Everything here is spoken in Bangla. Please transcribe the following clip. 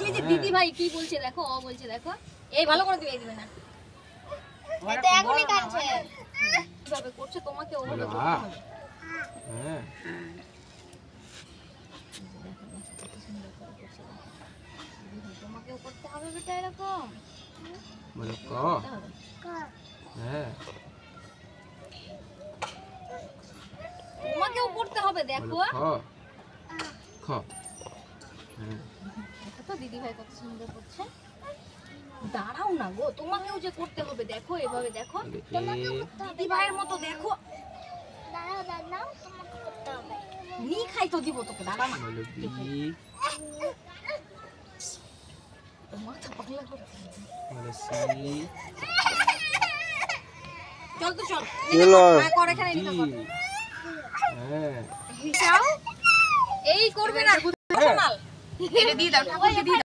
ওই যে দিদি ভাই কি বলছে দেখো, ও বলছে দেখো, এই ভালো করে দিবে না, এটা এখনই কাটছে, কিভাবে করছে তোমাকে ওভাবে করতে হবে। হ্যাঁ তোমাকেও করতে হবে বেটা এরকম, বলো ক। হ্যাঁ তোমাকেও করতে হবে দেখো। খ খ। হ্যাঁ দেখো তো দিদি ভাই কত সুন্দর করছে। দাঁড়াও না গো, তোমাকেও যে করতে হবে দেখো, এভাবে দেখো, দিদি ভাইয়ের মতো দেখো। দাঁড়াও দাঁড়াও, তোমাকে করতে হবে। নি খাই তো দিব তোকে, দাঁড়া না। বলো বি। মাথা পাগলা করছে। বলো সি। চল তো চল, মা করে এখানে ডি। নিতে কর। হ্যাঁ হিসাও এই করবে না, শোনাল। এটা দিয়ে দাও ঠাকুরকে দিয়ে দাও।